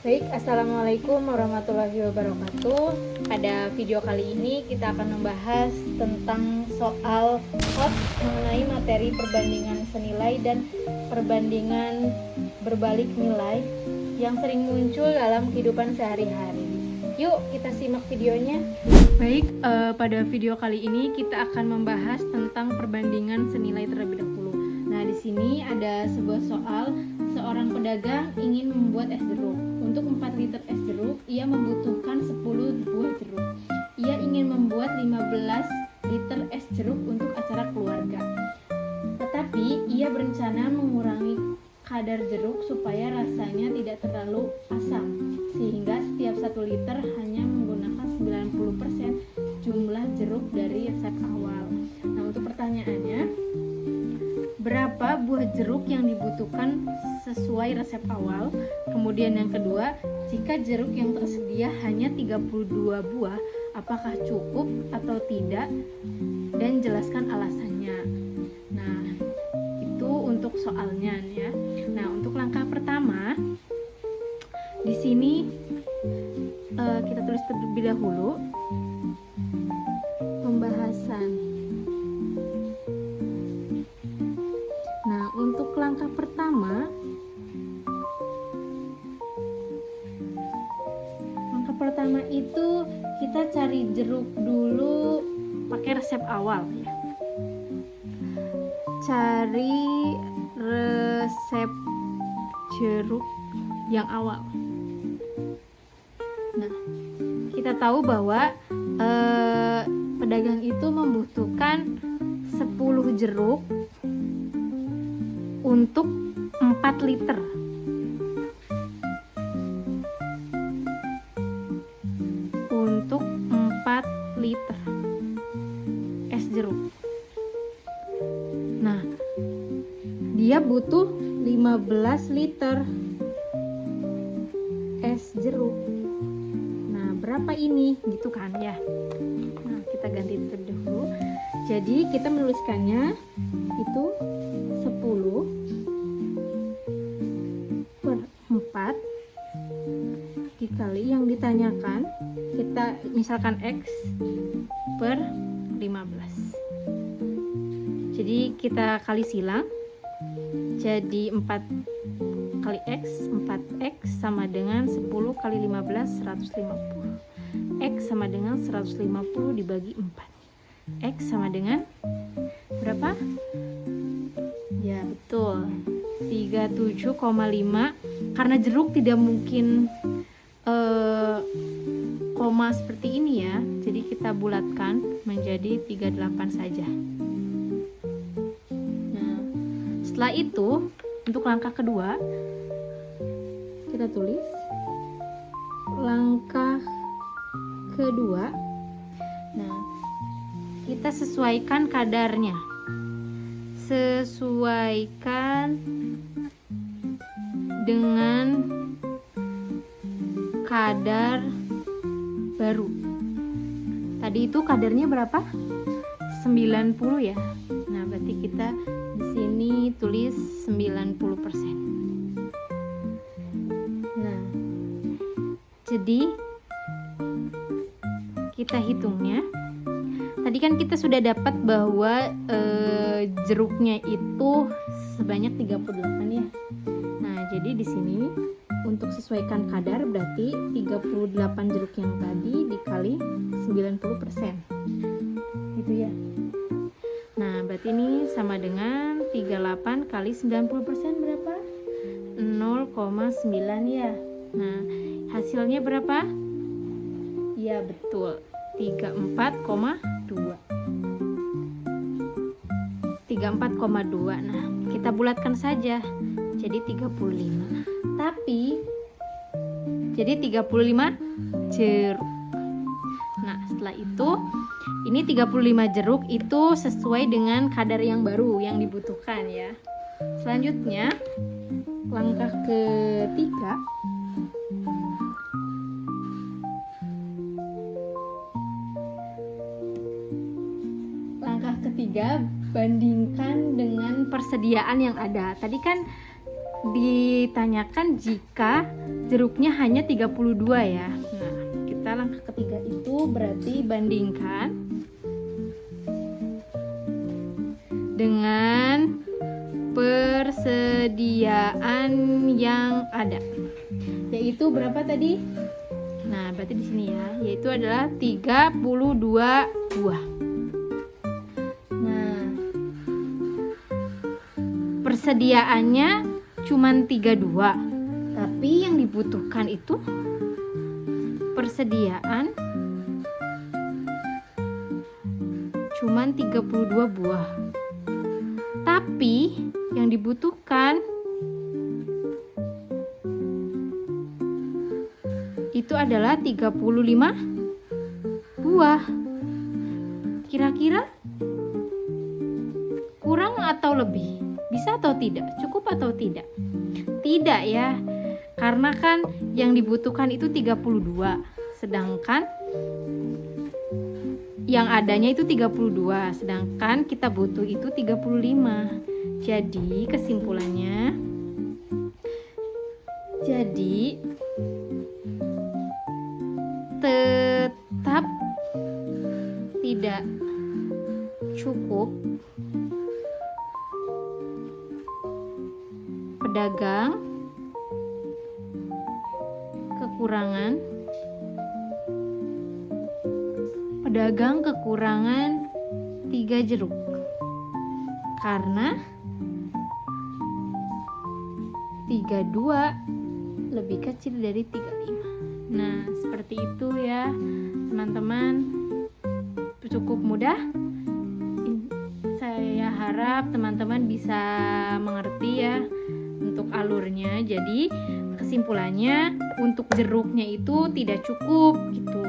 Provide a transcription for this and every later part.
Baik, Assalamualaikum warahmatullahi wabarakatuh. Pada video kali ini kita akan membahas tentang soal hot mengenai materi perbandingan senilai dan perbandingan berbalik nilai yang sering muncul dalam kehidupan sehari-hari. Yuk kita simak videonya. Baik, pada video kali ini kita akan membahas tentang perbandingan senilai terlebih dahulu. Nah, di sini ada sebuah soal, seorang pedagang ingin membuat es jeruk. Untuk 4 liter es jeruk, ia membutuhkan 10 buah jeruk. Ia ingin membuat 15 liter es jeruk untuk acara keluarga. Tetapi, ia berencana mengurangi kadar jeruk supaya rasanya tidak terlalu asam, sehingga setiap 1 liter hanya menggunakan 90% jumlah jeruk dari resep awal. Nah, untuk pertanyaannya, berapa buah jeruk yang dibutuhkan sesuai resep awal? Kemudian yang kedua, jika jeruk yang tersedia hanya 32 buah, apakah cukup atau tidak? Dan jelaskan alasannya. Nah, itu untuk soalnya ya. Nah, untuk langkah pertama, di sini kita tulis terlebih dahulu pembahasan. Nah, untuk langkah pertama itu kita cari jeruk dulu pakai resep awal ya. Cari resep jeruk yang awal. Nah, kita tahu bahwa pedagang itu membutuhkan 10 jeruk untuk 4 liter. Untuk 4 liter es jeruk. Nah, dia butuh 15 liter es jeruk. Nah, berapa ini? Gitu kan ya. Nah, kita ganti terlebih dahulu. Jadi, kita menuliskannya itu 10 per 4 dikali yang ditanyakan, kita misalkan X per 15. Jadi kita kali silang, jadi 4 kali X, 4X sama dengan 10 kali 15, 150. X sama dengan 150 dibagi 4. X sama dengan berapa? Ya, betul, 37,5. Karena jeruk tidak mungkin koma seperti ini ya, jadi kita bulatkan menjadi 38 saja. Nah, setelah itu untuk langkah kedua kita tulis langkah kedua. Nah, kita sesuaikan kadarnya, sesuaikan dengan kadar baru. Tadi itu kadarnya berapa? 90 ya. Nah, berarti kita di sini tulis 90%. Nah, jadi kita hitungnya. Tadi kan kita sudah dapat bahwa jeruknya itu sebanyak 38 ya. Nah, jadi di sini untuk sesuaikan kadar berarti 38 jeruk yang tadi dikali 90%. Gitu ya. Nah, berarti ini sama dengan 38 kali 90% berapa? 0,9 ya. Nah, hasilnya berapa? Ya, betul. 34,2. 34,2. Nah, kita bulatkan saja. Jadi 35. Tapi jadi 35 jeruk. Nah, setelah itu ini 35 jeruk itu sesuai dengan kadar yang baru yang dibutuhkan ya. Selanjutnya langkah ketiga, bandingkan dengan persediaan yang ada. Tadi kan ditanyakan jika jeruknya hanya 32 ya. Nah, kita langkah ketiga itu berarti bandingkan dengan persediaan yang ada. Yaitu berapa tadi? Nah, berarti di sini ya, yaitu adalah 32 buah. Nah, persediaannya cuman 32, tapi yang dibutuhkan itu persediaan cuman 32 buah. Tapi yang dibutuhkan itu adalah 35 buah. Kira-kira kurang atau lebih? Bisa atau tidak? Cukup atau tidak? Tidak ya. Karena kan yang dibutuhkan itu 32, sedangkan yang adanya itu 32, sedangkan kita butuh itu 35. Jadi kesimpulannya, tetap tidak cukup. Pedagang kekurangan 3 jeruk karena 32 lebih kecil dari 35. Nah, seperti itu ya teman-teman, cukup mudah. Saya harap teman-teman bisa mengerti ya untuk alurnya. Jadi kesimpulannya untuk jeruknya itu tidak cukup gitu,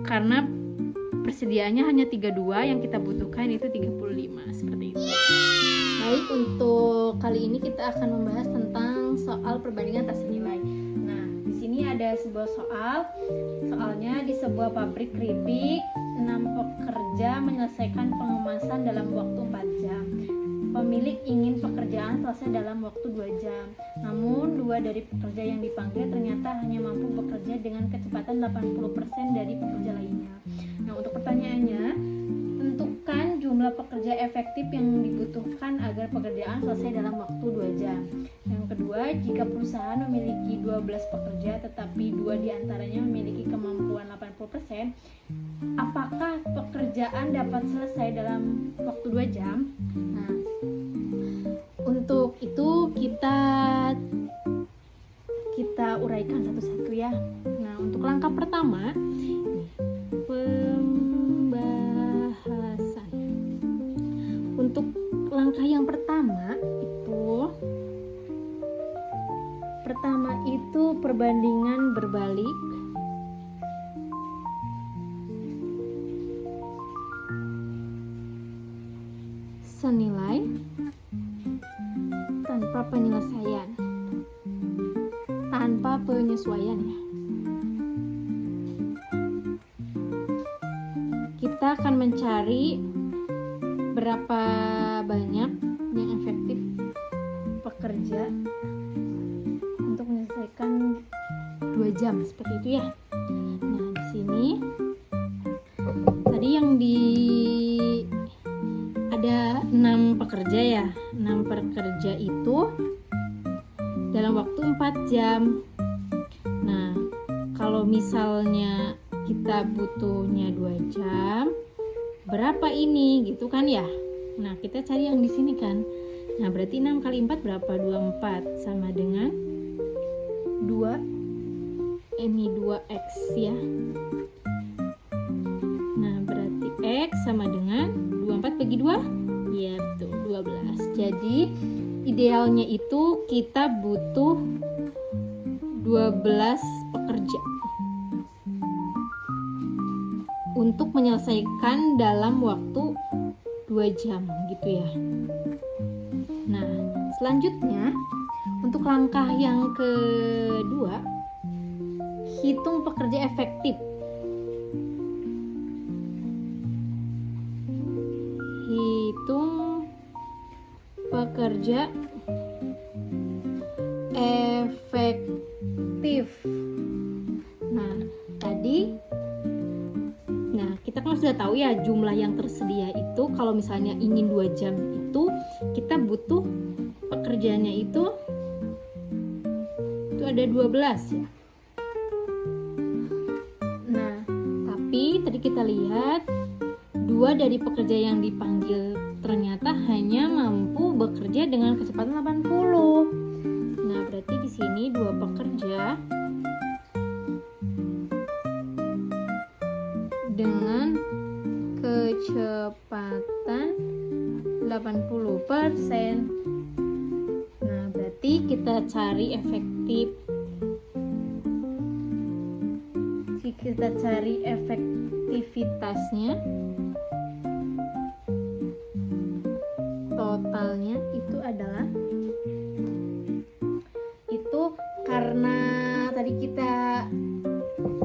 karena persediaannya hanya 32, yang kita butuhkan itu 35, seperti itu. Baik, untuk kali ini kita akan membahas tentang soal perbandingan tas nilai. Nah, di sini ada sebuah soalnya di sebuah pabrik keripik, 6 pekerja menyelesaikan pengemasan dalam waktu 4 jam. Pemilik ingin pekerjaan selesai dalam waktu 2 jam. Namun, 2 dari pekerja yang dipanggil ternyata hanya mampu bekerja dengan kecepatan 80% dari pekerja lainnya. Nah, untuk pertanyaannya, tentukan jumlah pekerja efektif yang dibutuhkan agar pekerjaan selesai dalam waktu 2 jam. Yang kedua, jika perusahaan memiliki 12 pekerja tetapi 2 diantaranya memiliki kemampuan 80%, apakah pekerjaan dapat selesai dalam waktu 2 jam? Nah, untuk itu kita uraikan satu-satu ya. Nah, untuk langkah pertama, pembahasan. Untuk langkah yang pertama itu perbandingan berbalik senilai tanpa penyesuaian ya. Kita akan mencari berapa banyak yang efektif pekerja untuk menyelesaikan 2 jam, seperti itu ya. Nah, di sini tadi ada 6 pekerja ya. 6 pekerja itu dalam waktu 4 jam. Nah, kalau misalnya kita butuhnya 2 jam, berapa ini gitu kan ya. Nah, kita cari yang di sini kan. Nah, berarti 6 kali 4 berapa? 24 sama dengan 2x ya. Nah, berarti X sama dengan 24 bagi 2? Ya, betul, 12. Jadi, idealnya itu kita butuh 12 pekerja untuk menyelesaikan dalam waktu 2 jam gitu ya. Nah, selanjutnya untuk langkah yang kedua, hitung pekerja efektif. Hitung pekerja efektif efektif. Nah, kita kan sudah tahu ya jumlah yang tersedia itu. Kalau misalnya ingin 2 jam itu kita butuh pekerjaannya itu ada 12 ya. Nah, tapi tadi kita lihat 2 dari pekerja yang dipanggil ternyata hanya mampu bekerja dengan kecepatan 80. Nah, berarti di sini 2 pekerja dengan kecepatan 80%. Nah, berarti kita cari efektivitasnya. Totalnya itu adalah karena tadi kita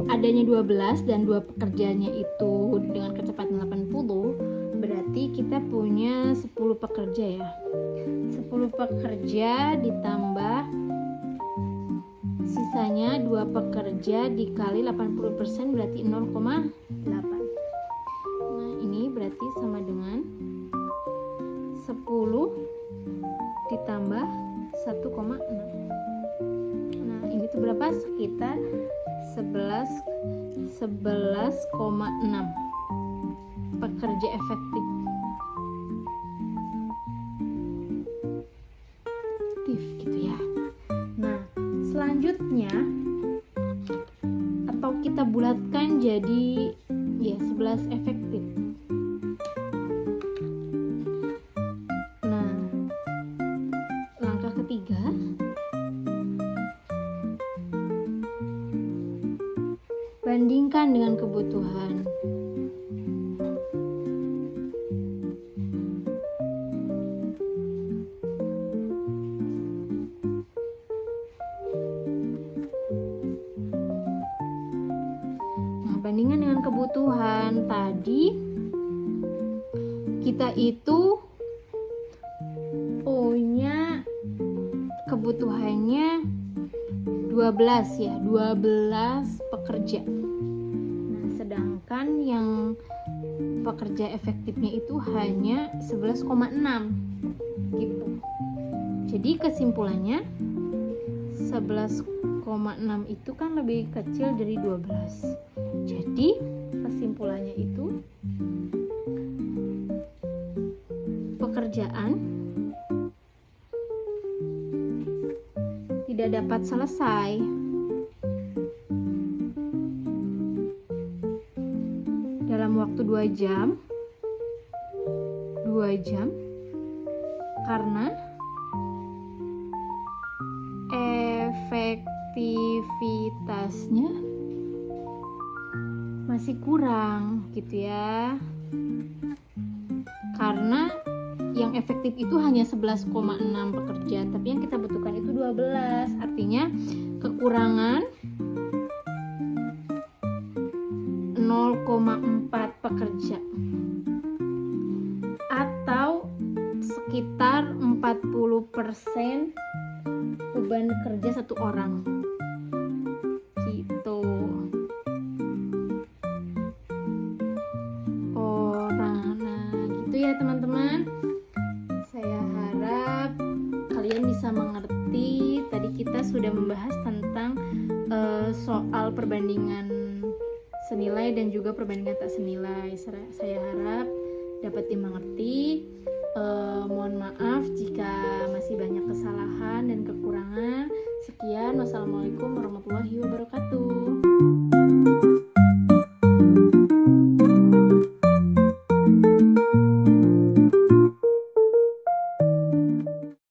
adanya 12 dan 2 pekerjanya itu dengan kecepatan 80, berarti kita punya 10 pekerja ya. 10 pekerja ditambah sisanya 2 pekerja dikali 80% berarti 0,8. Nah, ini berarti sama dengan 10 ditambah 1,6. Nah, ini tuh berapa? Sekitar 11,6 pekerja efektif gitu ya. Nah, selanjutnya atau kita bulatkan jadi ya 11 efektif. Nah, langkah ketiga, bandingkan dengan kebutuhan. Nah, bandingkan dengan kebutuhan tadi kita itu punya kebutuhannya 12 ya, 12 pekerja. Nah, sedangkan yang pekerja efektifnya itu hanya 11,6 gitu. Jadi kesimpulannya 11,6 itu kan lebih kecil dari 12. Jadi kesimpulannya itu pekerjaan tidak dapat selesai dalam waktu 2 jam karena efektivitasnya masih kurang gitu ya. Karena yang efektif itu hanya 11,6 pekerja, tapi yang kita butuhkan itu 12. Artinya kekurangan 0,4 pekerja atau sekitar 40% beban kerja satu orang gitu. Nah gitu ya teman-teman. Saya harap kalian bisa mengerti. Tadi kita sudah membahas tentang soal perbandingan senilai dan juga perbandingan tak senilai. Saya harap dapat dimengerti. Mohon maaf jika masih banyak kesalahan dan kekurangan. Sekian, wassalamualaikum warahmatullahi wabarakatuh.